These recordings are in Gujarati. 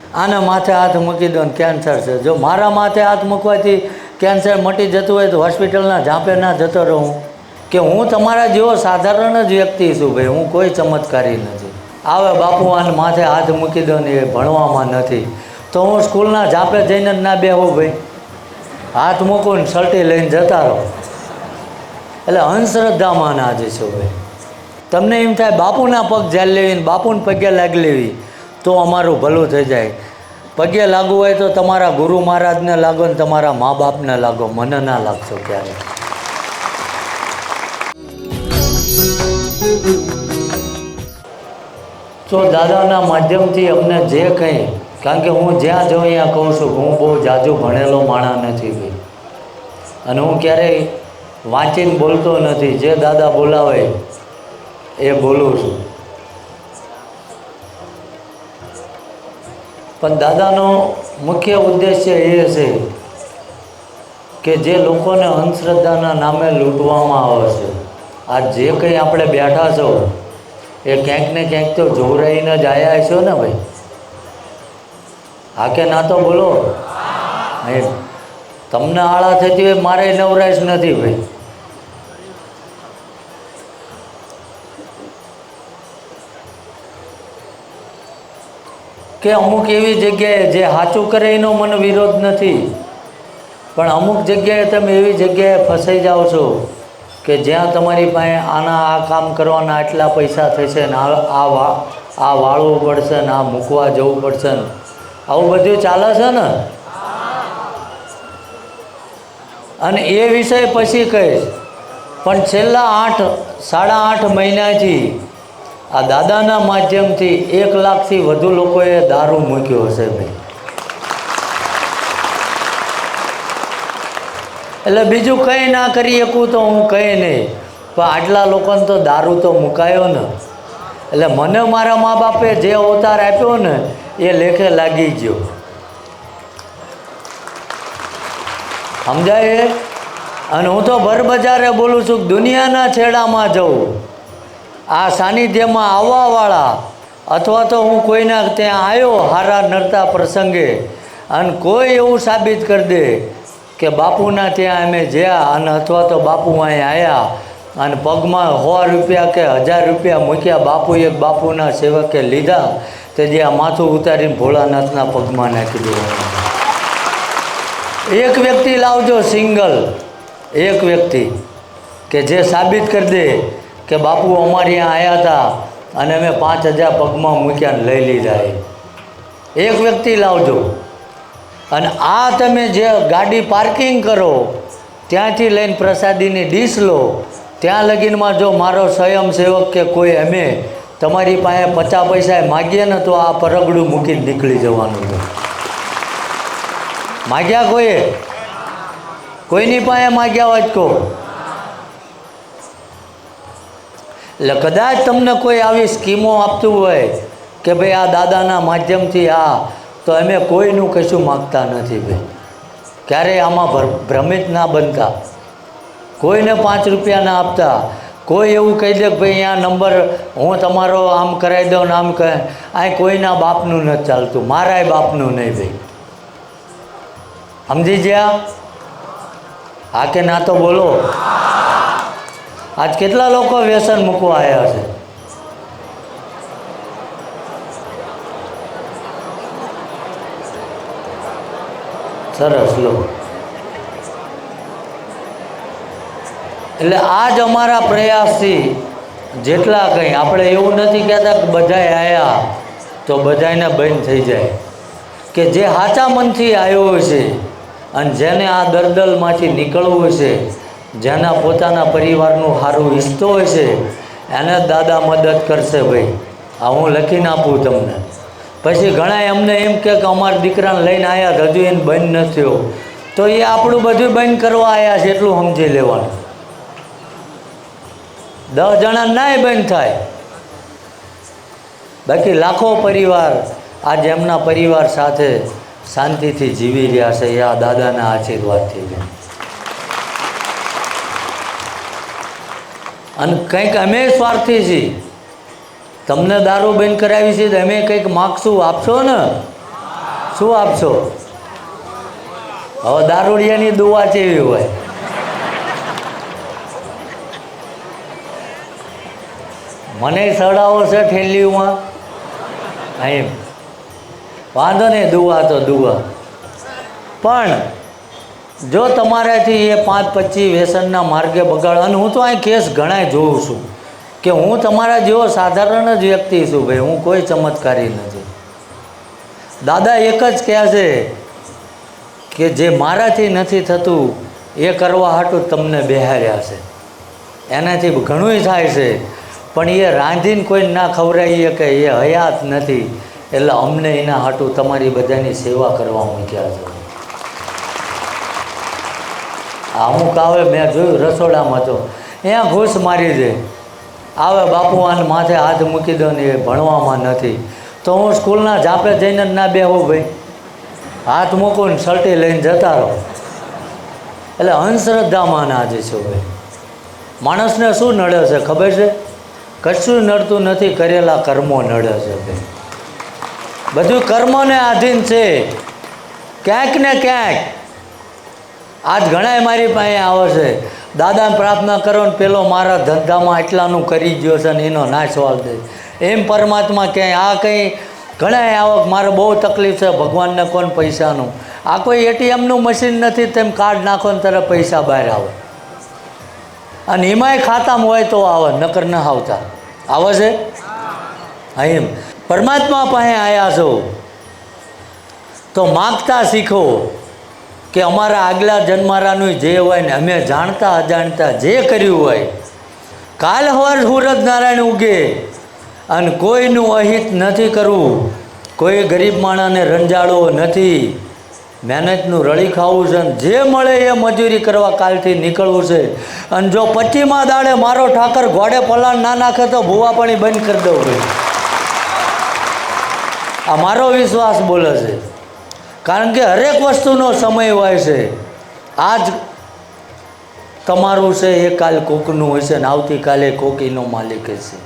આના માથે હાથ મૂકી દો ને કેન્સર છે. જો મારા માથે હાથ મૂકવાથી કેન્સર મટી જતું હોય તો હોસ્પિટલના ઝાંપે ના જતો રહું કે હું તમારા જેવો સાધારણ જ વ્યક્તિ છું ભાઈ, હું કોઈ ચમત્કારી નથી. આવે બાપુ આને માથે હાથ મૂકી દો ને એ ભણવામાં નથી તો હું સ્કૂલના ઝાંપે જઈને જ ના બેહું ભાઈ, હાથ મૂકું ને સલટી લઈને જતા રહો. એટલે અંધશ્રદ્ધામાં ના જઈશું ભાઈ. તમને એમ થાય બાપુના પગ ઝાલી લેવી ને બાપુને પગે લાગી લેવી તો અમારું ભલું થઈ જાય. પગે લાગવું હોય તો તમારા ગુરુ મહારાજને લાગો ને તમારા મા બાપને લાગો, મને ના લાગશો ક્યારે. તો દાદાના માધ્યમથી અમને જે કંઈ, કારણ કે હું જ્યાં જાઉં ત્યાં કહું છું કે હું બહુ જાજુ ભણેલો માણસ નથી ભાઈ, અને હું ક્યારેય વાંચીને બોલતો નથી. જે દાદા બોલાવે એ બોલું છું. પણ દાદાનો મુખ્ય ઉદ્દેશ્ય એ છે કે જે લોકોને અંધશ્રદ્ધાના નામે લૂંટવામાં આવે છે, આ જે કંઈ આપણે બેઠા છો એ ક્યાંક ને ક્યાંક તો જોવરાઈને જ આવ્યા છો ને ભાઈ. હા કે ના તો બોલો. તમને આળા થતી હોય મારે નવરાશ નથી ભાઈ. કે અમુક એવી જગ્યાએ જે સાચું કરે એનો મને વિરોધ નથી, પણ અમુક જગ્યાએ તમે એવી જગ્યાએ ફસાઈ જાઓ છો કે જ્યાં તમારી પાસે આ કામ કરવાના આટલા પૈસા થશે ને આ વાળવું પડશે ને આ મૂકવા જવું પડશે ને આવું બધું ચાલે છે ને. અને એ વિષય પછી કહીશ, પણ છેલ્લા 8.5 મહિનાથી આ દાદાના માધ્યમથી 1 લાખથી વધુ લોકોએ દારૂ મૂક્યો હશે ભાઈ. એટલે બીજું કંઈ ના કરી શકું તો હું કંઈ નહીં, પણ આટલા લોકોને તો દારૂ તો મુકાયો ને. એટલે મને મારા મા બાપે જે અવતાર આપ્યો ને એ લેખે લાગી ગયો, સમજાય. અને હું તો ભર બજારે બોલું છું કે દુનિયાના છેડામાં જાઉં, આ સાનિધ્યમાં આવવાવાળા અથવા તો હું કોઈના ત્યાં આવ્યો હારા નરતા પ્રસંગે અને કોઈ એવું સાબિત કરી દે કે બાપુના ત્યાં અમે જ્યાં અને અથવા તો બાપુ અહીં આવ્યા અને પગમાં 100 રૂપિયા કે 1000 રૂપિયા મૂક્યા, બાપુના સેવકે લીધા તે જે આ માથું ઉતારીને ભોળાનાથના પગમાં નાખી દેવાનું. એક વ્યક્તિ લાવજો, સિંગલ એક વ્યક્તિ કે જે સાબિત કરી દે કે બાપુ અમારી અહીંયા આવ્યા હતા અને અમે 5000 પગમાં મૂક્યા લઈ લીધા. એક વ્યક્તિ લાવજો. અને આ તમે જે ગાડી પાર્કિંગ કરો ત્યાંથી લઈને પ્રસાદીની ડીશ લો ત્યાં લગીનમાં જો મારો સ્વયંસેવક કે કોઈ અમે તમારી પાસે 50 પૈસા માગીએ ને તો આ પરગડું મૂકીને નીકળી જવાનું છે. માગ્યા કોઈની પાસે માગ્યા હોય કહો. એટલે કદાચ તમને કોઈ આવી સ્કીમો આપતું હોય કે ભાઈ આ દાદાના માધ્યમથી તો અમે કોઈનું કશું માગતા નથી ભાઈ. ક્યારેય આમાં ભ્રમિત ના બનતા, કોઈને 5 રૂપિયા ના આપતા. કોઈ એવું કહી દે કે ભાઈ અહીંયા નંબર હું તમારો આમ કરાવી દઉં ને આમ કહે, આ કોઈના બાપનું નથી ચાલતું, મારાય બાપનું નહીં ભાઈ. સમજી ગયા? હા કે ના તો બોલો. આજ કેટલા લોકો વ્યસન મૂકવા આવ્યા છે. સરસ લો. એટલે આજ અમારા પ્રયાસથી જેટલા કંઈ આપણે એવું નથી કહેતા કે બધાએ આવ્યા તો બધાને બંધ થઈ જાય, કે જે સાચા મનથી આવ્યો છે અને જેને આ દલદલમાંથી નીકળવું છે, જેના પોતાના પરિવારનું સારું ઈચ્છતો હોય છે એને દાદા મદદ કરશે ભાઈ. આ હું લખીને આપું તમને. પછી ઘણા અમને એમ કે અમારા દીકરાને લઈને આવ્યા હજુ એને બંધ નથી થયો, તો એ આપણું બધું બંધ કરવા આવ્યા છે એટલું સમજી લેવાનું. 10 જણા નાય બંધ થાય, બાકી લાખો પરિવાર આજે એમના પરિવાર સાથે શાંતિથી જીવી રહ્યા છે. એ આ દાદાના આશીર્વાદથી છે. અને કંઈક અમે સ્વાર્થી છીએ, તમને દારૂ બંધ કરાવી છે તો અમે કંઈક માગશું, આપશો ને? શું આપશો? હવે દારૂડિયાની દુઆ ચેવી હોય? મને સડાવો છે ઠેલીમાં એમ વાંધો નહીં, દુઆ તો દુઆ. પણ જો તમારાથી એ 5-25 વ્યસનના માર્ગે બગાડ, અને હું તો અહીં કેસ ઘણાય જોઉં છું કે હું તમારા જેવો સાધારણ જ વ્યક્તિ છું ભાઈ, હું કોઈ ચમત્કારી નથી. દાદા એક જ કહે છે કે જે મારાથી નથી થતું એ કરવા હાટું તમને બેહાર્યા છે. એનાથી ઘણુંય થાય છે, પણ એ રાંધીને કોઈ ના ખવડાવીએ કે એ હયાત નથી, એટલે અમને એના હાટું તમારી બધાની સેવા કરવા મૂક્યા છે. અમુક આવે, મેં જોયું રસોડામાં તો અહીંયા ઘૂસ મારી દે, આવે બાપુ આને માથે હાથ મૂકી દો ને એ ભણવામાં નથી, તો હું સ્કૂલના ઝાપે જઈને જ ના બેહું ભાઈ, હાથ મૂકું ને સલટી લઈને જતા રહો. એટલે અંધશ્રદ્ધામાં ના જઈશું ભાઈ. માણસને શું નડે છે ખબર છે? કશું નડતું નથી, કરેલા કર્મો નડે છે ભાઈ. બધું કર્મોને આધીન છે ક્યાંક ને ક્યાંક. આજ ઘણાય મારી પાસે આવે છે, દાદાને પ્રાર્થના કરો ને પેલો મારા ધંધામાં એટલાનું કરી ગયો છે ને એનો નાશ વાળ દે. એમ પરમાત્મા ક્યાંય આ કંઈ ઘણાય આવક, મારે બહુ તકલીફ છે, ભગવાનને કોણ પૈસાનું. આ કોઈ એટીએમનું મશીન નથી તેમ કાર્ડ નાખો ને તરફ પૈસા બહાર આવે, અને એમાંય ખાતામાં હોય તો આવે, નકર ન આવતા. આવે છે એમ. પરમાત્મા પાસે આવ્યા છો તો માગતા શીખો કે અમારા આગલા જન્મારાનું જે હોય ને, અમે જાણતા અજાણતા જે કર્યું હોય, કાલ સવાર સૂરજ નારાયણ ઉગે અને કોઈનું અહિત નથી કરવું, કોઈ ગરીબ માણસને રંજાડવો નથી, મહેનતનું રળી ખાવું છે, અને જે મળે એ મજૂરી કરવા કાલથી નીકળવું છે. અને જો 25મા દાડે મારો ઠાકર ઘોડે પલાણ ના નાખે તો ભૂવા પાણી બંધ કરી દઉં ભાઈ. આ મારો વિશ્વાસ બોલે છે, કારણ કે હરેક વસ્તુનો સમય હોય છે. આજ તમારું છે એ કાલ કોકનું હોય છે, ને આવતીકાલે કોકીનો માલિક હશે.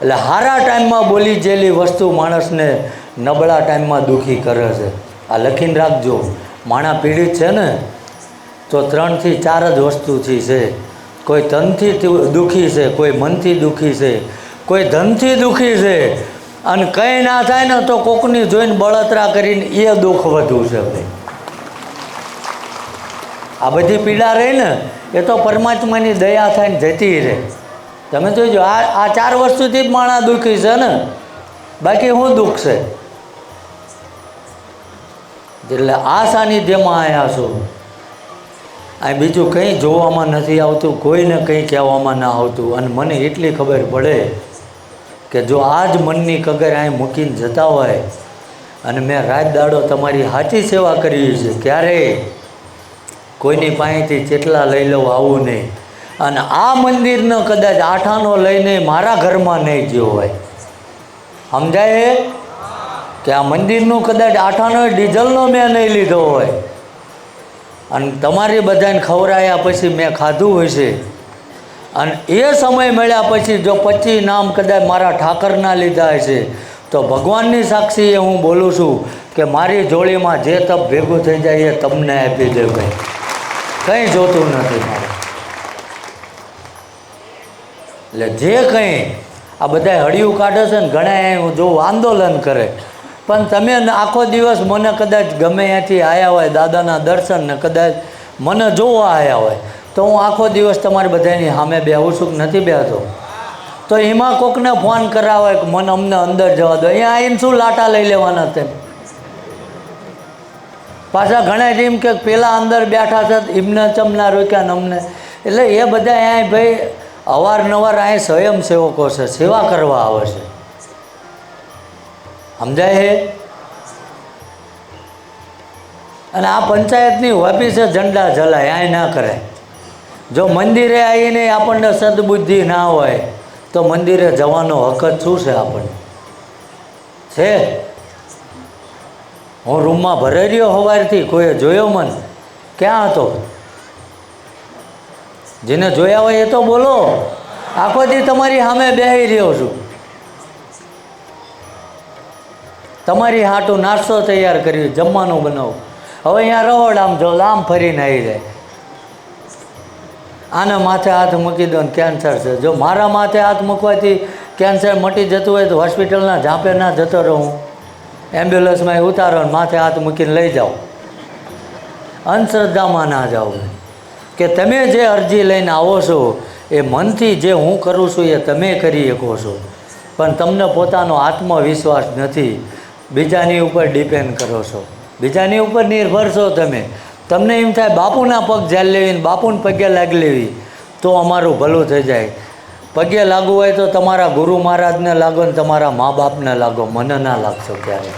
એટલે સારા ટાઈમમાં બોલી જેલી વસ્તુ માણસને નબળા ટાઈમમાં દુઃખી કરે છે. આ લખીને રાખજો. માણા પીડિત છે ને તો 3 થી 4 જ વસ્તુથી છે. કોઈ તનથી દુઃખી છે, કોઈ મનથી દુઃખી છે, કોઈ ધનથી દુઃખી છે, અને કંઈ ના થાય ને તો કોકની જોઈને બળતરા કરીને એ દુઃખ વધુ છે ભાઈ. આ બધી પીડા રહે ને એ તો પરમાત્માની દયા થઈને જતી રહે. તમે જોઈજો, આ 4 વસ્તુથી જ માણસ દુઃખી છે ને, બાકી શું દુઃખ છે? એટલે આ સાનિધ્યમાં આવ્યા છો. આ બીજું કંઈ જોવામાં નથી આવતું, કોઈને કંઈ કહેવામાં ના આવતું. અને મને એટલી ખબર પડે કે જો આ જ મનની કગર અહીં મૂકીને જતા હોય, અને મેં રાત દાડો તમારી સાચી સેવા કરી છે, ક્યારેય કોઈની પાસેથી ચેટલા લઈ લઉં આવું નહીં. અને આ મંદિરનો કદાચ આઠાનો લઈને મારા ઘરમાં નહીં ગયો હોય, સમજાય કે આ મંદિરનું કદાચ આઠાનો ડીઝલનો મેં નહીં લીધો હોય, અને તમારી બધાને ખવડાયા પછી મેં ખાધું હોય છે, અને એ સમય મળ્યા પછી જો 25 નામ કદાચ મારા ઠાકરના લીધા હશે, તો ભગવાનની સાક્ષીએ હું બોલું છું કે મારી જોડીમાં જે તપ ભેગું થઈ જાય એ તમને આપી દે ભાઈ. કંઈ જોતું નથી મારે. એટલે જે કંઈ આ બધા હળિયું કાઢે છે ને, ઘણા હું જોઉં આંદોલન કરે, પણ તમે આખો દિવસ મને કદાચ ગમે ત્યાંથી આવ્યા હોય દાદાના દર્શન, ને કદાચ મને જોવા આવ્યા હોય, તો હું આખો દિવસ તમારી બધાની સામે બેહું છું કે નથી બેહતો? તો એમાં કોકને ફોન કરાવે કે મને અમને અંદર જવા દો, અહીંયા આવીને શું લાટા લઈ લેવાના તેમ? પાછા ઘણા એમ કે પેલા અંદર બેઠા છે એમને ચમના રોક્યા ને અમને. એટલે એ બધા અહીંયા ભાઈ અવારનવાર અહીં સ્વયંસેવકો છે, સેવા કરવા આવે છે, સમજાય હે? અને આ પંચાયતની ઓફિસે ઝંડા જલાય, અહીં ના કરાય. જો મંદિરે આવીને આપણને સદબુદ્ધિ ના હોય તો મંદિરે જવાનો હક જ શું છે આપણને? છે? હું રૂમમાં ભરાઈ રહ્યો સવારથી, કોઈએ જોયો મને? ક્યાં હતો? જેને જોયા હોય એ તો બોલો. આખો દી તમારી સામે બેસી રહ્યો છું. તમારી હાટું નાસ્તો તૈયાર કર્યો, જમવાનું બનાવો. હવે અહીંયા રહોડ આમ જો આમ ફરીને આવી જાય. આના માથે હાથ મૂકી દો ને કેન્સર છે. જો મારા માથે હાથ મૂકવાથી કેન્સર મટી જતું હોય તો હોસ્પિટલના ઝાંપે ના જતો રહું, એમ્બ્યુલન્સમાં ઉતારો ને માથે હાથ મૂકીને લઈ જાઓ. અંધશ્રદ્ધામાં ના જાઓ કે તમે જે અરજી લઈને આવો છો એ મનથી જે હું કરું છું એ તમે કરી શકો છો, પણ તમને પોતાનો આત્મવિશ્વાસ નથી. બીજાની ઉપર ડિપેન્ડ કરો છો, બીજાની ઉપર નિર્ભર છો તમે. તમને એમ થાય બાપુના પગ ઝાલી લેવી ને બાપુને પગે લાગી લેવી તો અમારું ભલું થઈ જાય. પગે લાગવું હોય તો તમારા ગુરુ મહારાજને લાગો ને તમારા મા બાપને લાગો, મને ના લાગશો ક્યારે.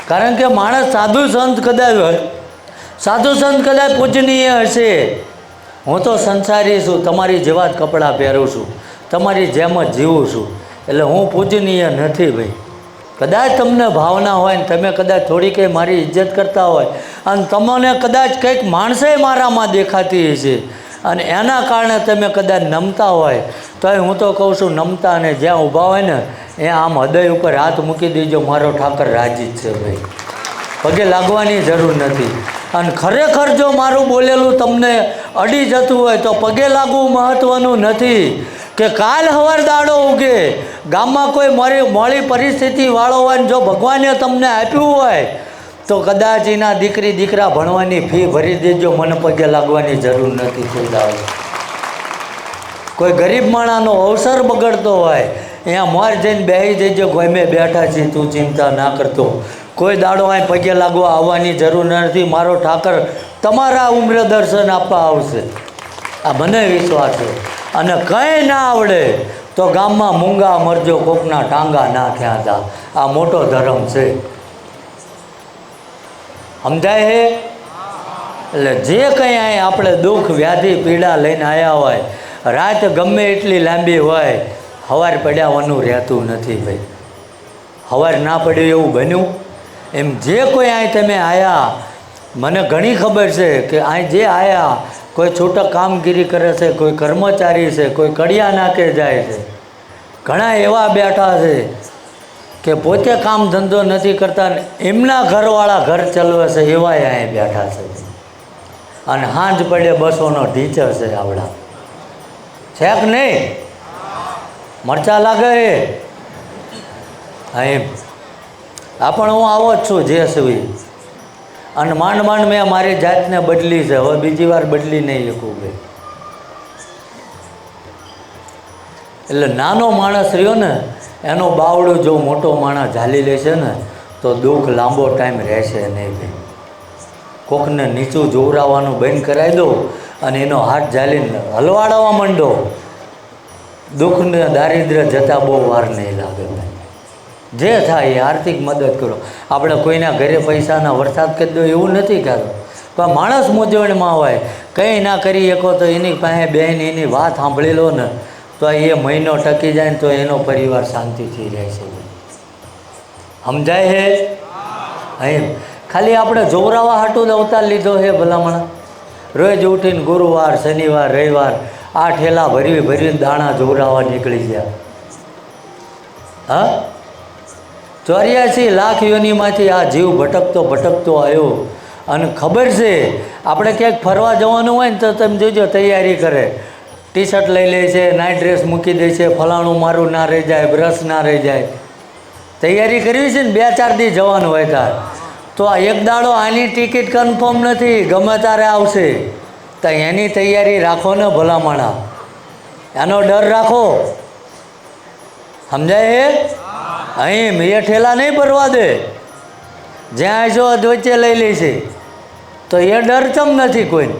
કારણ કે માણસ સાધુ સંત કદાચ હોય, સાધુ સંત કદાચ પૂજનીય હશે. હું તો સંસારી છું, તમારી જેવા જ કપડાં પહેરું છું, તમારી જેમ જ જીવું છું, એટલે હું પૂજનીય નથી ભાઈ. કદાચ તમને ભાવના હોય ને તમે કદાચ થોડી કંઈ મારી ઇજ્જત કરતા હોય અને તમને કદાચ કંઈક માણસે મારામાં દેખાતી હશે અને એના કારણે તમે કદાચ નમતા હોય તો હું તો કહું છું નમતા અને જ્યાં ઊભા હોય ને એ આમ હૃદય ઉપર હાથ મૂકી દેજો, મારો ઠાકર રાજી જ છે ભાઈ, પગે લાગવાની જરૂર નથી. અને ખરેખર જો મારું બોલેલું તમને અડી જતું હોય તો પગે લાગવું મહત્ત્વનું નથી કે કાલ હવાર દાડો ઉગે, ગામમાં કોઈ મોડી પરિસ્થિતિવાળો હોય ને જો ભગવાને તમને આપ્યું હોય તો કદાચ એના દીકરી દીકરા ભણવાની ફી ભરી દેજો, મને પગે લાગવાની જરૂર નથી. કોઈ દાડો કોઈ ગરીબ માણસનો અવસર બગડતો હોય અહીંયા મોર જઈને બેસી જજો, ગમે બેઠા છીએ, તું ચિંતા ના કરતો. કોઈ દાડો અહીં પગે લાગવા આવવાની જરૂર નથી. મારો ઠાકર તમારા ઉમ્રે દર્શન આપવા આવશે, આ મને વિશ્વાસ છે. અને કંઈ ના આવડે તો ગામમાં મૂંગા મરજો, કોકના ટાંગા ના ખ્યાતા. આ મોટો ધર્મ છે, સમજાય હે? એટલે જે કંઈ અહીં આપણે દુઃખ વ્યાધિ પીડા લઈને આવ્યા હોય, રાત ગમે એટલી લાંબી હોય, સવાર પડ્યાવાનું રહેતું નથી ભાઈ. સવાર ના પડ્યું એવું બન્યું? એમ જે કોઈ અહીં તમે આવ્યા, મને ઘણી ખબર છે કે અહીં જે આવ્યા કોઈ છૂટક કામગીરી કરે છે, કોઈ કર્મચારી છે, કોઈ કડિયા નાકે જાય છે, ઘણા એવા બેઠા છે કે પોતે કામ ધંધો નથી કરતા ને એમના ઘરવાળા ઘર ચલાવે છે, એવાય અહીં બેઠા છે. અને સાંજ પડે બસોનો ટીચર છે આવડા, છે કે નહીં? મરચા લાગે એમ. આ પણ હું આવો જ છું જે સુવી, અને માંડ માંડ મેં મારી જાતને બદલી છે, હવે બીજી વાર બદલી નહીં શકું ભાઈ. એટલે નાનો માણસ રહ્યો ને એનો બાવડો જો મોટો માણસ ઝાલી લેશે ને તો દુઃખ લાંબો ટાઈમ રહેશે નહીં ભાઈ. કોકને નીચું જોવરાવાનું બંધ કરાવી દો અને એનો હાથ ઝાલીને હલવાડવા માંડો, દુઃખને દારિદ્ર્ય જતાં બહુ વાર નહીં લાગે ભાઈ. જે થાય એ આર્થિક મદદ કરો. આપણે કોઈના ઘરે પૈસાના વરસાદ કરી દો એવું નથી કરતો, પણ માણસ મૂંઝવણમાં હોય, કંઈ ના કરી શકો તો એની પાસે બેન એની વાત સાંભળી લો ને તો એ મહિનો ટકી જાય ને તો એનો પરિવાર શાંતિથી રહેશે. સમજાય હે? એમ ખાલી આપણે જોવરાવા હાટું જ અવતાર લીધો હે ભલામણ. રોજ ઉઠીને ગુરુવાર શનિવાર રવિવાર આ ઠેલા ભરીને દાણા જોવરાવા નીકળી ગયા. હા, 84 લાખ યોનીમાંથી આ જીવ ભટકતો આવ્યો. અને ખબર છે આપણે ક્યાંક ફરવા જવાનું હોય ને તો તમે જોજો તૈયારી કરે, ટી શર્ટ લઈ લે છે, નાઇટ ડ્રેસ મૂકી દે છે, ફલાણું મારું ના રહી જાય, બ્રશ ના રહી જાય. તૈયારી કરવી છે ને 2-4 દી જવાનું હોય તાર તો આ એક દાડો આની ટિકિટ કન્ફર્મ નથી, ગમે તારે આવશે તો એની તૈયારી રાખો ને ભલામણા, એનો ડર રાખો. સમજાય હે? અહીં એ ઠેલા નહીં ભરવા દે, જ્યાં જો વચ્ચે લઈ લે છે તો એ ડર ચમ નથી કોઈને.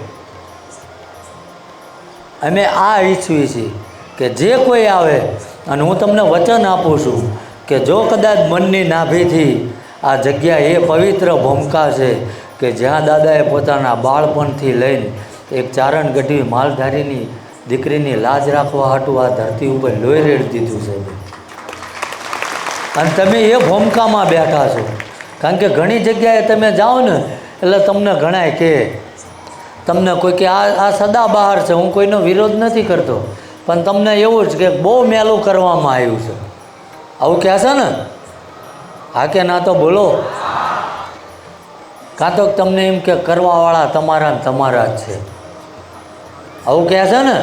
અમે આ ઈચ્છીએ છીએ કે જે કોઈ આવે, અને હું તમને વચન આપું છું કે જો કદાચ મનની નાભીથી આ જગ્યા એ પવિત્ર ભૂમિકા છે કે જ્યાં દાદાએ પોતાના બાળપણથી લઈને એક ચારણ ગઢવી માલધારીની દીકરીની લાજ રાખવા હાટું આ ધરતી ઉપર લોહી રેડી દીધું છે, અને તમે એ ભૂમિકામાં બેઠા છો. કારણ કે ઘણી જગ્યાએ તમે જાઓ ને એટલે તમને ઘણાય કે તમને કોઈ કે આ સદા બહાર છે, હું કોઈનો વિરોધ નથી કરતો, પણ તમને એવું જ કે બહુ મેલું કરવામાં આવ્યું છે. આવું કહે છે ને? હા કે ના તો બોલો. કાં તો તમને એમ કે કરવાવાળા તમારા ને તમારા જ છે, આવું કહે છે ને?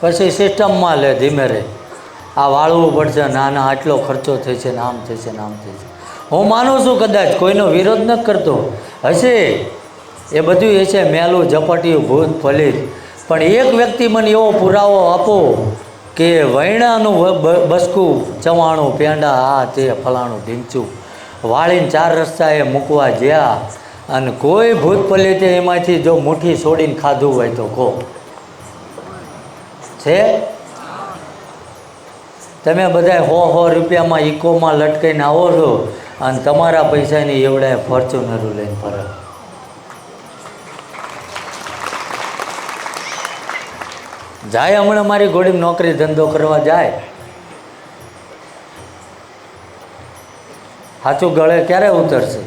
પછી સિસ્ટમમાં લે ધીમે રહે, આ વાળવું પડશે, ના ના આટલો ખર્ચો થશે ને આમ થશે ને આમ થશે. હું માનું છું કદાચ કોઈનો વિરોધ નથી કરતો, હશે એ બધું હશે મેલું ઝપટિયું ભૂત ફલિત, પણ એક વ્યક્તિ મને એવો પુરાવો આપો કે વૈણાનું બસકું ચવાણું પેંડા આ તે ફલાણું ઢીંચું વાળીને 4 રસ્તાએ મૂકવા જ્યાં અને કોઈ ભૂત ફલિતે એમાંથી જો મુઠ્ઠી છોડીને ખાધું હોય તો કહો છે? તમે બધા 100 રૂપિયામાં ઇકોમાં લટકાઈને આવો છો અને તમારા પૈસાની એવડાય ફોર્ચ્યુનરો લઈને ફરે. જાય હમણાં મારી ઘોડીમાં નોકરી ધંધો કરવા જાય, સાચું ગળે ક્યારે ઉતરશે?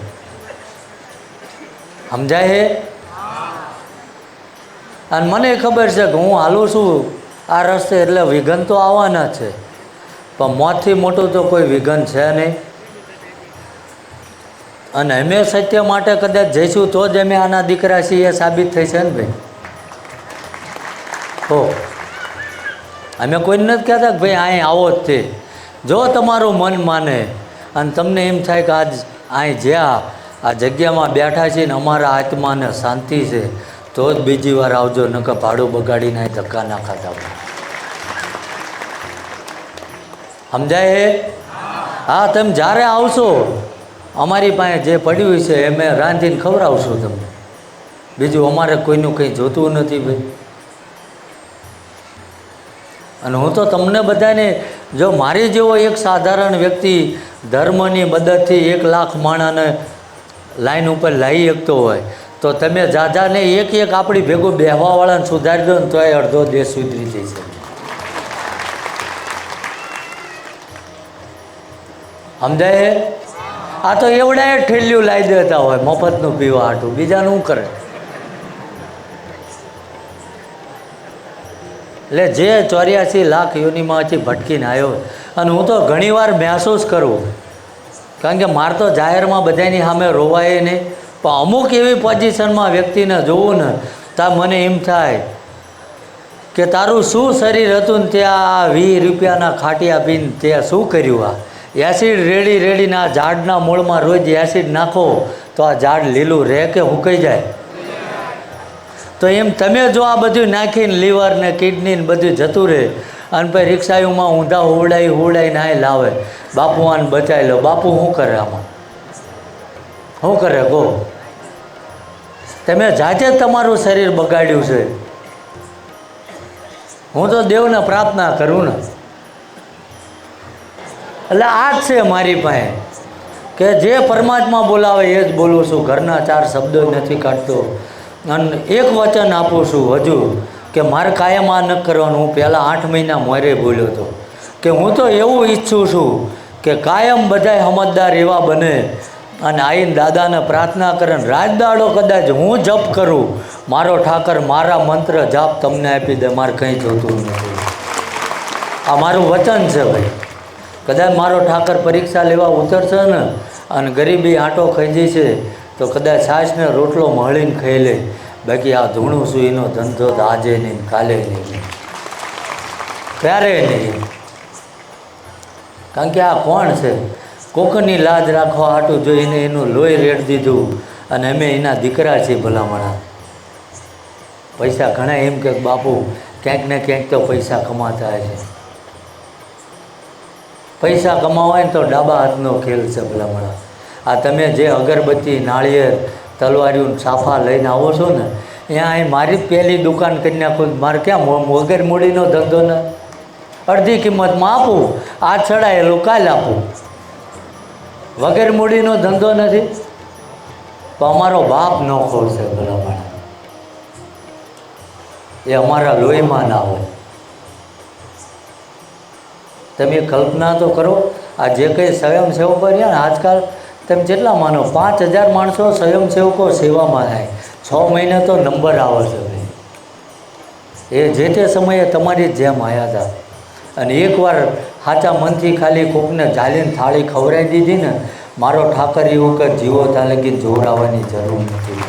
સમજાય હે? અને મને ખબર છે કે હું હાલું છું આ રસ્તે એટલે વિઘન તો આવવાના છે, પણ મોતથી મોટું તો કોઈ વિઘન છે નહીં. અને અમે સત્ય માટે કદાચ જઈશું તો જ અમે આના દીકરા છીએ એ સાબિત થઈ છે ને ભાઈ. હો, અમે કોઈને નથી કહેતા કે ભાઈ અહીં આવો જ તે. જો તમારું મન માને અને તમને એમ થાય કે આજ અહીં જ્યાં આ જગ્યામાં બેઠા છીએ ને અમારા આત્માને શાંતિ છે તો જ બીજી વાર આવજો, નકર ભાડું બગાડીને અહીં ધક્કા ના ખાતા. સમજાય હે? હા, તમે જ્યારે આવશો અમારી પાસે જે પડ્યું છે એ મેં રાંધીને ખવડાવશું તમને, બીજું અમારે કોઈનું કંઈ જોતું નથી ભાઈ. અને હું તો તમને બધાને, જો મારી જેવો એક સાધારણ વ્યક્તિ ધર્મની મદદથી 1 લાખ માણસને લાઈન ઉપર લાવી શકતો હોય તો તમે જાજાને એક આપણી ભેગું બેહવાવાળાને સુધારી દો ને તો એ અડધો દેશ સુધરી જશે. સમજાય? આ તો એવડાય ઠેલ્યું લાવી દેતા હોય મફતનું પીવા હાટું, બીજાનું શું કરે? એટલે જે 84 લાખ યોનિમાંથી ભટકીને આવ્યો, અને હું તો ઘણીવાર મહેસૂસ કરું, કારણ કે મારે તો જાહેરમાં બધાની સામે રોવાય નહીં, પણ અમુક એવી પોઝિશનમાં વ્યક્તિને જોવું ને ત્યાં મને એમ થાય કે તારું શું શરીર હતું ને ત્યાં 20 રૂપિયાના ખાટિયા પીને ત્યાં શું કર્યું? આ એસિડ રેડીને આ ઝાડના મૂળમાં રોજ એસિડ નાખો તો આ ઝાડ લીલું રહે કે હુકાઈ જાય? તો એમ તમે જો આ બધું નાખીને લીવર ને કિડની ને બધું જતું રહે અને પછી રિક્ષાઓમાં ઊંધા હુવડાઈને આ લાવે, બાપુ આને બચાવી લો. બાપુ શું કરે? આમાં શું કરે કહો? તમે જાતે જ તમારું શરીર બગાડ્યું છે. હું તો દેવને પ્રાર્થના કરું ને, એટલે આ જ છે મારી પાસે કે જે પરમાત્મા બોલાવે એ જ બોલું છું. ઘરના 4 શબ્દો નથી કાઢતો અને એક વચન આપું છું હજુ કે મારે કાયમ આ ન કરવાનું. હું પહેલાં 8 મહિના મોરે બોલ્યો હતો કે હું તો એવું ઈચ્છું છું કે કાયમ બધાય સમજદાર એવા બને અને આઈને દાદાને પ્રાર્થના કરે. રાત દાડો કદાચ હું જપ કરું, મારો ઠાકર મારા મંત્ર જાપ તમને આપી દે, મારે કંઈ જોતું નથી. આ મારું વચન છે ભાઈ. કદાચ મારો ઠાકર પરીક્ષા લેવા ઉતરશે ને અને ગરીબી આંટો ખાઈ જશે તો કદાચ છાશને રોટલો મળીને ખાઈ લે, બાકી આ ધૂણું છું એનો ધંધો તો આજે નહીં, કાલે નહીં, ક્યારેય નહીં. કારણ કે આ કોણ છે? કોકની લાજ રાખવા હાટું જોઈને એનું લોહી રેડ દીધું અને અમે એના દીકરા છીએ. ભલામણા પૈસા ઘણા એમ કે બાપુ ક્યાંક ને ક્યાંક તો પૈસા કમાતા છે. પૈસા કમાવાય ને તો ડાબા હાથનો ખેલ છે ભલામણા. આ તમે જે અગરબત્તી, નાળિયેર, તલવારીઓ, સાફા લઈને આવો છો ને, ત્યાં અહીં મારી પહેલી દુકાન કરી નાખું. મારે ક્યાં વગર મૂડીનો ધંધો ને, અડધી કિંમતમાં આપું, આ ચડાયેલું કાલ આપું. વગર મૂડીનો ધંધો નથી, તો અમારો બાપ નોખો છે ભલામણ. એ અમારા લોહીમાં ના હોય. તમે કલ્પના તો કરો, આ જે કંઈ સ્વયંસેવકો રહ્યા ને આજકાલ, તમે જેટલા માનો 5000 માણસો સ્વયંસેવકો સેવામાં થાય, 6 મહિને તો નંબર આવે છે. એ જે તે સમયે તમારી જેમ આવ્યા હતા અને એકવાર સાચા મનથી ખાલી કોકને ઝાલીને થાળી ખવડાવી દીધી ને, મારો ઠાકર એવું કે જીવો ત્યાં લગી જોવડાવવાની જરૂર નથી.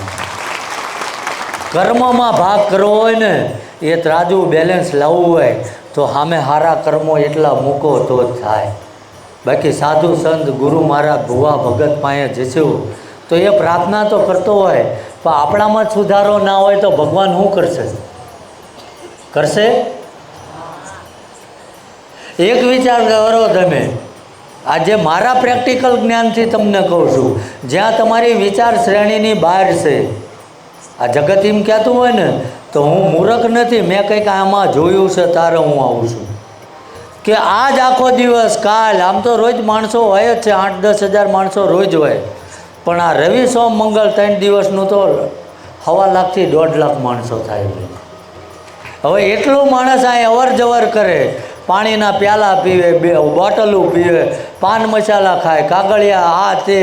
કર્મમાં ભાગ કરવો હોય ને, એ ત્રાજુ બેલેન્સ લાવવું હોય તો સામે સારા કર્મો એટલા મૂકો તો જ થાય. બાકી સાધુ સંત ગુરુ મહારાજ ભુવા ભગત પાસે જશું તો એ પ્રાર્થના તો કરતો હોય, પણ આપણામાં જ સુધારો ના હોય તો ભગવાન શું કરશે? કરશે? એક વિચાર કરો તમે, આજે મારા પ્રેક્ટિકલ જ્ઞાનથી તમને કહું છું, જ્યાં તમારી વિચાર શ્રેણીની બહાર છે, આ જગત એમ કહેતું હોય ને તો હું મૂર્ખ નથી, મેં કંઈક આમાં જોયું છે તારે હું આવું છું કે આજ આખો દિવસ કાલ આમ તો રોજ માણસો હોય જ છે, 8-10 હજાર માણસો રોજ હોય, પણ આ રવિ સોમ મંગળ 3 દિવસનું તો 1.25 લાખથી 1.5 લાખ માણસો થાય. હવે એટલું માણસ અહીં અવર જવર કરે, પાણીના પ્યાલા પીવે, બોટલું પીવે, પાન મસાલા ખાય, કાગળિયા આ તે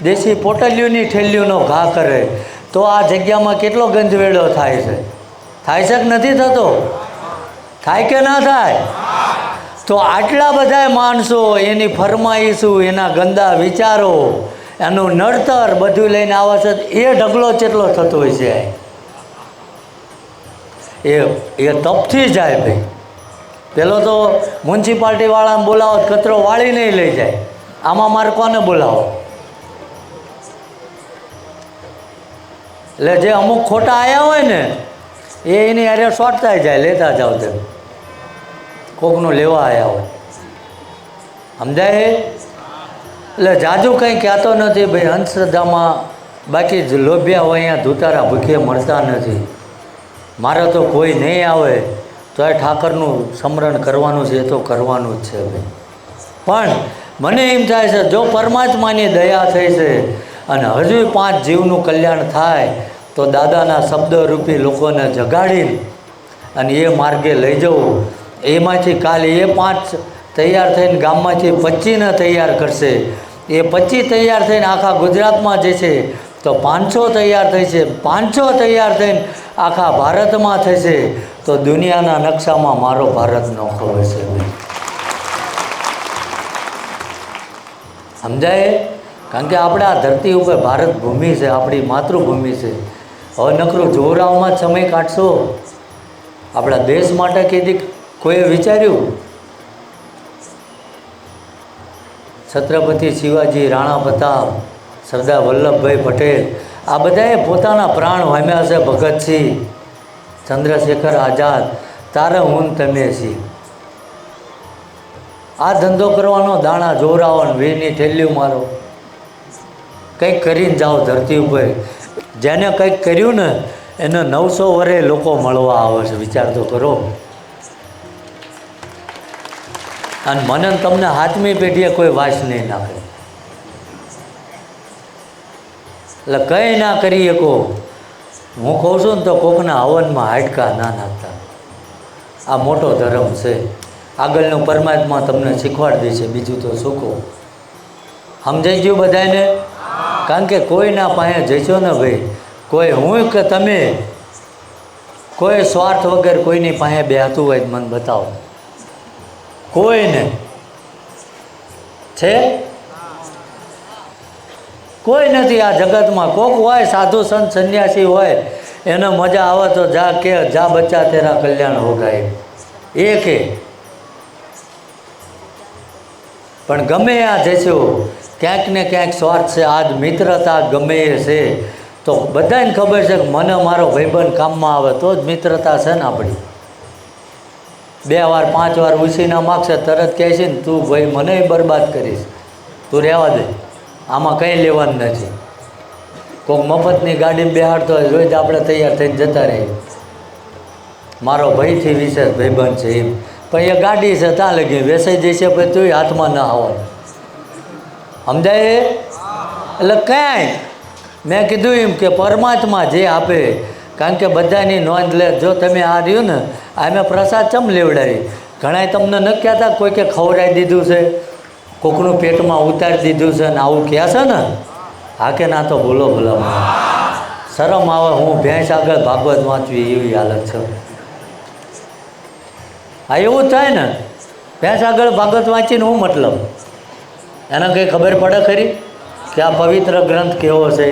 દેશી પોટલીઓની ઠેલીઓનો ઘા કરે, તો આ જગ્યામાં કેટલો ગંધવેડો થાય છે? થાય છે કે નથી થતો? થાય કે ના થાય? તો આટલા બધા માણસો એની ફરમાઈશું, એના ગંદા વિચારો, એનું નડતર બધું લઈને આવે છે, એ ઢગલો કેટલો થતો હોય છે? એ તપથી જાય ભાઈ. પેલો તો મ્યુનિસિપાલિટીવાળાને બોલાવો કચરો વાળી નહીં લઈ જાય, આમાં મારે કોને બોલાવો? એટલે જે અમુક ખોટા આવ્યા હોય ને એ એની હારે શોર્ટતા જાય, લેતા જાઓ તેમ કોકનું લેવા આવ્યા હોય, સમજાય? એટલે જાજુ કંઈ કહેતો નથી ભાઈ, અંધશ્રદ્ધામાં બાકી જ લોભ્યા હોય અહીંયા ધુતારા ભૂખે મળતા નથી. મારે તો કોઈ નહીં આવે તો એ ઠાકરનું સ્મરણ કરવાનું છે, એ તો કરવાનું જ છે ભાઈ. પણ મને એમ થાય છે જો પરમાત્માની દયા થઈ છે અને હજુ 5 જીવનું કલ્યાણ થાય તો દાદાના શબ્દરૂપી લોકોને જગાડીને અને એ માર્ગે લઈ જવું. એમાંથી કાલે એ 5 તૈયાર થઈને ગામમાંથી 25ને તૈયાર કરશે, એ 25 તૈયાર થઈને આખા ગુજરાતમાં જશે તો 500 તૈયાર થઈ છે, 500 તૈયાર થઈને આખા ભારતમાં થશે તો દુનિયાના નકશામાં મારો ભારત નોખો હશે. સમજાય? કારણ કે આપણે આ ધરતી ઉપર ભારત ભૂમિ છે, આપણી માતૃભૂમિ છે. હવે નકરું જોરાવમાં જ સમય કાઢશો? આપણા દેશ માટે કીધી કોઈએ વિચાર્યું? છત્રપતિ શિવાજી, રાણા પ્રતાપ, સરદાર વલ્લભભાઈ પટેલ, આ બધાએ પોતાના પ્રાણ વામ્યા છે. ભગતસિંહ, ચંદ્રશેખર આઝાદ, તારે હું તમે છીએ. આ ધંધો કરવાનો, દાણા જોરાવો, વીરની ઠેલીઓ મારો, કંઈક કરીને જાઓ ધરતી ઉપર. જેને કંઈક કર્યું ને એને 900 વર્ષે લોકો મળવા આવે છે, વિચાર તો કરો. અને મને તમને 7મી પેઢીએ કોઈ વાસ નહીં નાખે, એટલે કંઈ ના કરી શકો. હું કહું છું ને તો કોકના હવનમાં હાડકા ના નાખતા. આ મોટો ધર્મ છે, આગળનું પરમાત્મા તમને શીખવાડી દેશે, બીજું તો શું કહું. સમજાઈ ગયું બધાને? કારણ કે કોઈના પાસે જઈશો ને ભાઈ, કોઈ હું કે તમે કોઈ સ્વાર્થ વગર કોઈની પાસે બેહતું હોય મને બતાવો, કોઈને છે? કોઈ નથી આ જગતમાં. કોક હોય સાધુ સંત સંન્યાસી હોય એને મજા આવે તો જા કે જા બચ્ચા તેરા કલ્યાણ હોગાય એ કે. પણ ગમે આ જઈશું ક્યાંક ને ક્યાંક સ્વાર્થ છે. આજ મિત્રતા ગમે એ છે તો બધાને ખબર છે કે મને મારો ભાઈબંધ કામમાં આવે તો જ મિત્રતા છે ને આપણી. 2 વાર 5 વાર ઉછીના માગશે તરત કહે છે ને તું ભાઈ મને બરબાદ કરીશ, તું રહેવા દે, આમાં કંઈ લેવાનું નથી. કોઈક મફતની ગાડીમાં બેહાડતો હોય રોજ આપણે તૈયાર થઈને જતા રહીએ, મારો ભાઈથી વિશેષ ભાઈબંધ છે એમ. પણ એ ગાડી છે ત્યાં લગી વેસાઈ જશે પછી તું હાથમાં ના આવવાનું. સમજાય? એટલે કાંઈ મેં કીધું એમ કે પરમાત્મા જે આપે, કારણ કે બધાની નોંધ લે. જો તમે આ રહ્યું ને આ પ્રસાદ ચમ લેવડાવી, ઘણાએ તમને ન કહેતા કોઈકે ખવડાવી દીધું છે, કોકનું પેટમાં ઉતારી દીધું છે ને આવું કહે છે ને. હા કે ના? તો બોલો બોલો, શરમ આવે. હું ભેંસ આગળ ભાગવત વાંચવી એવી હાલત છે. હા એવું થાય ને. ભેંસ આગળ ભાગવત વાંચીને શું મતલબ? એને કંઈ ખબર પડે ખરી કે આ પવિત્ર ગ્રંથ કેવો છે?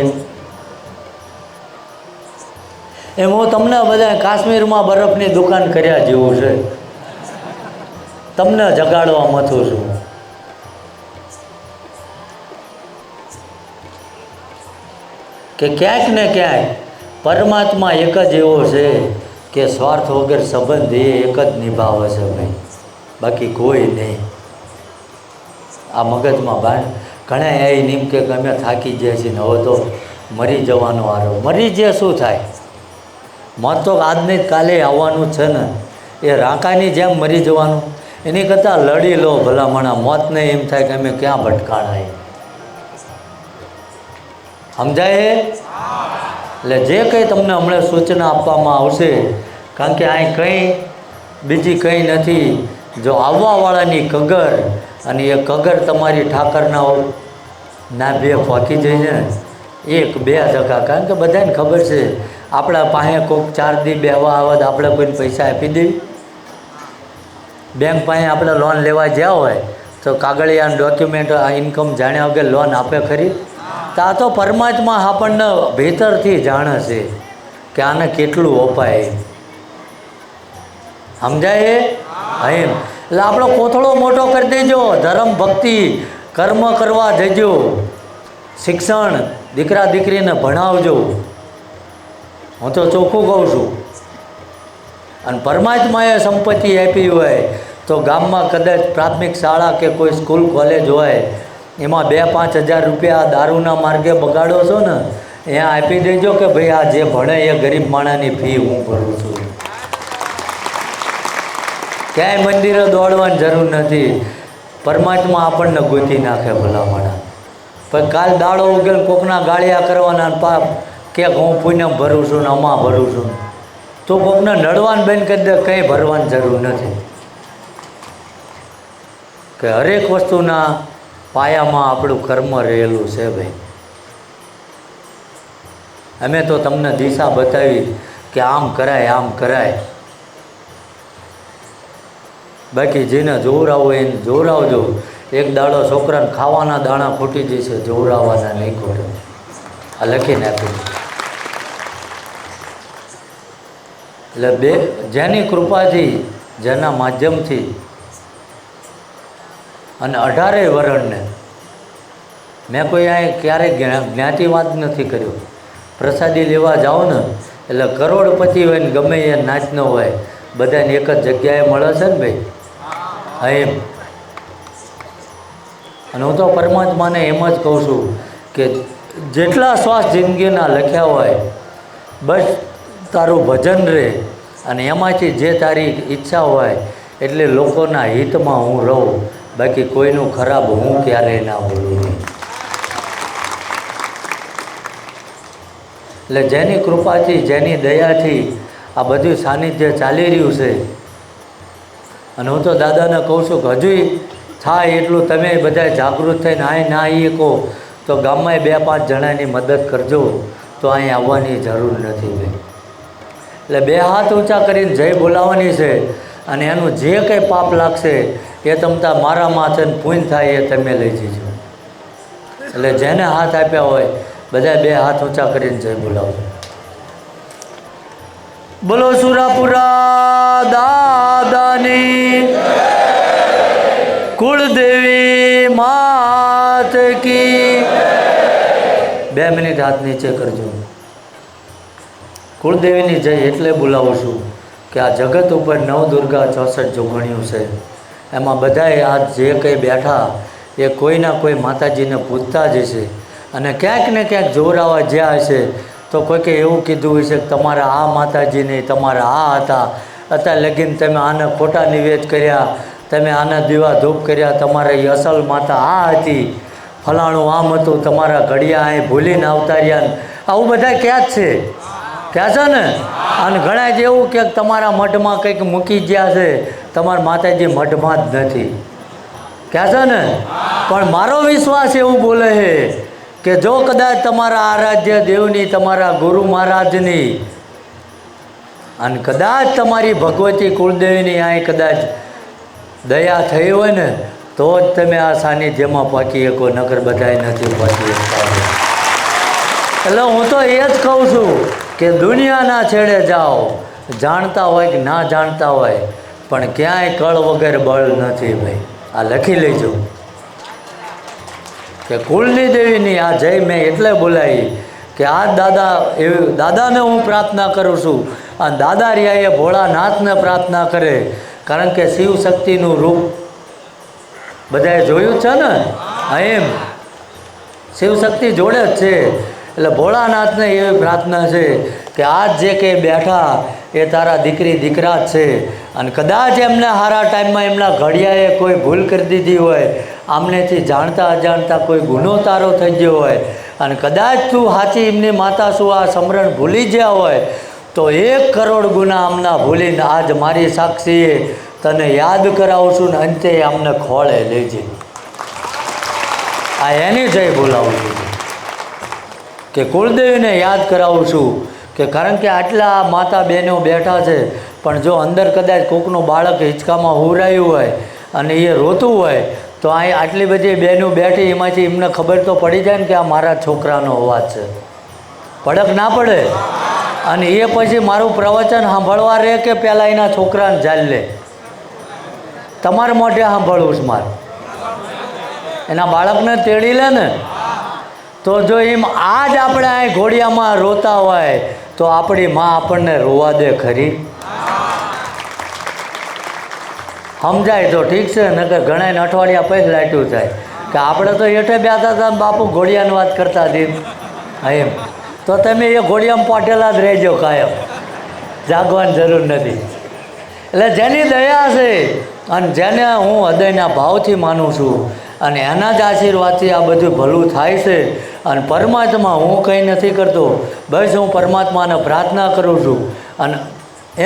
એમ હું તમને બધા કાશ્મીરમાં બરફની દુકાન કર્યા જેવું છે, તમને જગાડવા મથું છું. કે ક્યાંક ને ક્યાંક પરમાત્મા એક જ એવો છે કે સ્વાર્થ વગર સંબંધ એ એક જ નિભાવે છે ભાઈ, બાકી કોઈ નહીં. આ મગજમાં બાંધ. ઘણા એ નિમ કે અમે થાકી જાય છે ને હવે તો મરી જવાનો આરો. મરી જે શું થાય? મોત તો આજની જ કાલે આવવાનું છે ને. એ રાંકાની જેમ મરી જવાનું, એની કરતાં લડી લો ભલામણા. મોતને એમ થાય કે અમે ક્યાં ભટકાણાય. સમજાય? એટલે જે કંઈ તમને હમણાં સૂચના આપવામાં આવશે, કારણ કે અહીં કંઈ બીજી કંઈ નથી, જો આવવાવાળાની કગર અને એ કગર તમારી ઠાકરના નાભે ફાંકી જઈને 1-2 ટકા. કારણ કે બધાને ખબર છે આપણા પાસે કોઈક 4 દી બેહવા આવે તો આપણે કોઈને પૈસા આપી દેવી? બેંક પાસે આપણે લોન લેવા જ્યાં હોય તો કાગળિયા ડોક્યુમેન્ટ ઇન્કમ જાણ્યા વગર લોન આપે ખરી? તો આ તો પરમાત્મા આપણને ભીતરથી જાણે છે કે આને કેટલું અપાય. સમજાય? એમ એટલે આપણો કોથળો મોટો કરી દેજો. ધર્મ ભક્તિ કર્મ કરવા જજો. શિક્ષણ દીકરા દીકરીને ભણાવજો. હું તો ચોખ્ખું કહું છું. અને પરમાત્માએ સંપત્તિ આપી હોય તો ગામમાં કદાચ પ્રાથમિક શાળા કે કોઈ સ્કૂલ કોલેજ હોય, એમાં 2-5 હજાર રૂપિયા દારૂના માર્ગે બગાડો છો ને, અહીંયા આપી દેજો કે ભાઈ આ જે ભણે એ ગરીબ માણસની ફી હું ભરું છું. ક્યાંય મંદિરે દોડવાની જરૂર નથી. પરમાત્મા આપણને ગોતી નાખે ભલામણા. પણ કાલ દાડો ઉગેલ કોકના ગાળિયા કરવાના પાપ કે હું પુણ્ય ભરું છું ને આમાં ભરું છું, તો કોકને નડવાનું બંધ કરી દે. કંઈ ભરવાની જરૂર નથી. કે હરેક વસ્તુના પાયામાં આપણું કર્મ રહેલું છે ભાઈ. અમે તો તમને દિશા બતાવી કે આમ કરાય આમ કરાય. બાકી જેને જોવરાવો એને જોવરાવજો. એક દાડો છોકરાને ખાવાના દાણા ખૂટી જશે, જોવરાવાના નહીં ખૂટે. આ લખીને આપ્યું. એટલે જેની કૃપાથી, જેના માધ્યમથી અને 18 વરણને મેં કોઈ અહીં ક્યારેય જ્ઞાતિવાદ નથી કર્યો. પ્રસાદી લેવા જાઓ ને એટલે કરોડપતિ હોય ને ગમે એ નાચ ન હોય, બધાને એક જ જગ્યાએ મળે છે ને ભાઈ. એમ. અને હું તો પરમાત્માને એમ જ કહું છું કે જેટલા શ્વાસ જિંદગીના લખ્યા હોય બસ તારું ભજન રહે, અને એમાંથી જે તારી ઈચ્છા હોય એટલે લોકોના હિતમાં હું રહું. બાકી કોઈનું ખરાબ હું ક્યારેય ના બોલું નહીં. એટલે જેની કૃપાથી, જેની દયાથી આ બધું સાનિધ્ય ચાલી રહ્યું છે. અને હું તો દાદાને કહું છું કે હજુ થાય એટલું તમે બધા જાગૃત થઈને અહીં ના આવીએ કહો તો ગામમાં 2-5 જણાની મદદ કરજો, તો અહીં આવવાની જરૂર નથી ભાઈ. એટલે 2 હાથ ઊંચા કરીને જય બોલાવવાની છે. અને એનું જે કંઈ પાપ લાગશે એ તમતા મારા માથે પૂન થાય એ તમે લઈ જજો. એટલે જેને હાથ આપ્યા હોય બધા 2 હાથ ઊંચા કરીને જય બોલાવજો. બોલો સુરાપુરા દાદાની, કુળદેવી માત કી. 2 મિનિટ હાથ નીચે કરજો. કુળદેવીની જય એટલે બોલાવું છું કે આ જગત ઉપર 9 દુર્ગા 64 જોગણીઓ છે. એમાં બધાએ આ જે કંઈ બેઠા એ કોઈના કોઈ માતાજીને પૂજતા જ હશે. અને ક્યાંક ને ક્યાંક જોરાવા જ્યાં હશે તો કોઈકે એવું કીધું હશે કે તમારા આ માતાજી નહીં, તમારા આ હતા, અત્યારે લગીને તમે આને ખોટા નિવેદ કર્યા, તમે આના દીવા ધૂપ કર્યા, તમારા એ અસલ માતા આ હતી, ફલાણું આમ હતું, તમારા ઘડિયા અહીં ભૂલીને આવતા રહ્યા. આવું બધા ક્યાં જ છે? ક્યાં છે ને? અને ઘણા જ એવું કે તમારા મઠમાં કંઈક મૂકી ગયા છે, તમારા માતાજી મઠમાં જ નથી. ક્યાં છે ને? પણ મારો વિશ્વાસ એવું બોલે છે કે જો કદાચ તમારા આરાધ્ય દેવની, તમારા ગુરુ મહારાજની અને કદાચ તમારી ભગવતી કુળદેવીની અહીં કદાચ દયા થઈ હોય ને તો જ તમે આ સાનિધ્યમાં પહોંચી શકો, નકર બધાય નથી પહોંચી શકતા. એટલે હું તો એ જ કહું છું કે દુનિયાના છેડે જાઓ, જાણતા હોય કે ના જાણતા હોય, પણ ક્યાંય કળ વગર બળ નથી ભાઈ. આ લખી લેજો કે કુળની દેવીની આ જય મેં એટલે બોલાવી કે આ દાદા એવી દાદાને હું પ્રાર્થના કરું છું. અને દાદા રહ્યા એ ભોળાનાથને પ્રાર્થના કરે, કારણ કે શિવ શક્તિનું રૂપ બધાએ જોયું છે ને. એમ શિવ શક્તિ જોડે જ છે. એટલે ભોળાનાથને એવી પ્રાર્થના છે કે આજ જે કંઈ બેઠા એ તારા દીકરી દીકરા જ છે. અને કદાચ એમને સારા ટાઈમમાં એમના ઘડિયાએ કોઈ ભૂલ કરી દીધી હોય, આમનેથી જાણતા અજાણતા કોઈ ગુનો તારો થઈ ગયો હોય, અને કદાચ તું સાચી એમની માતા શું આ સમરણ ભૂલી ગયા હોય, તો 1 કરોડ ગુના આમના ભૂલીને આજ મારી સાક્ષીએ તને યાદ કરાવું છું ને અંતે આમને ખોળે લેજે. આ એની જય બોલાવું છું કે કુળદેવીને યાદ કરાવું છું કે કારણ કે આટલા માતા બહેનો બેઠા છે, પણ જો અંદર કદાચ કોકનું બાળક હિંચકામાં હુરાયું હોય અને એ રોતું હોય તો અહીં આટલી બધી બહેનો બેઠી, એમાંથી એમને ખબર તો પડી જાય ને કે આ મારા છોકરાનો અવાજ છે. પડક ના પડે? અને એ પછી મારું પ્રવચન સાંભળવા રહે કે પહેલાં એના છોકરાને જાલ લે? તમારા મોઢે સાંભળવું છે મારે. એના બાળકને તેડી લે ને. તો જો એમ આજ આપણે અહીં ઘોડિયામાં રોતા હોય તો આપણી માં આપણને રોવા દે ખરી? સમજાય તો ઠીક છે, નકર ઘણાને અઠવાડિયા પછી લાટ્યું થાય કે આપણે તો હેઠે બેઠા હતા બાપુ ઘોડિયાની વાત કરતા હતી. એમ તો તમે એ ઘોડિયામાં પાટેલા જ રહેજો કાયમ, જાગવાની જરૂર નથી. એટલે જેની દયા છે અને જેને હું હૃદયના ભાવથી માનું છું અને એના જ આશીર્વાદથી આ બધું ભલું થાય છે. અને પરમાત્મા હું કંઈ નથી કરતો, બસ હું પરમાત્માને પ્રાર્થના કરું છું અને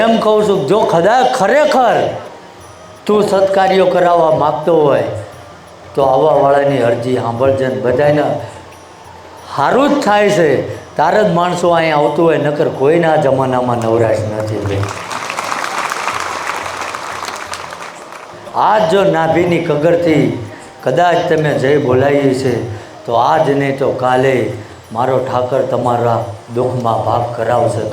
એમ કહું છું જો કદાચ ખરેખર તું સત્કાર્યો કરાવવા માગતો હોય તો આવવાવાળાની અરજી સાંભળજે ને બધાને સારું જ થાય છે. તાર જ માણસો અહીં આવતું હોય, નકર કોઈના જમાનામાં નવરાશ નથી ભાઈ. આજ જો નાભીની કગરથી કદાચ તમે જય બોલાવીએ છે તો આજ નહીં તો કાલે મારો ઠાકર તમારા દુઃખમાં ભાગ કરાવશે.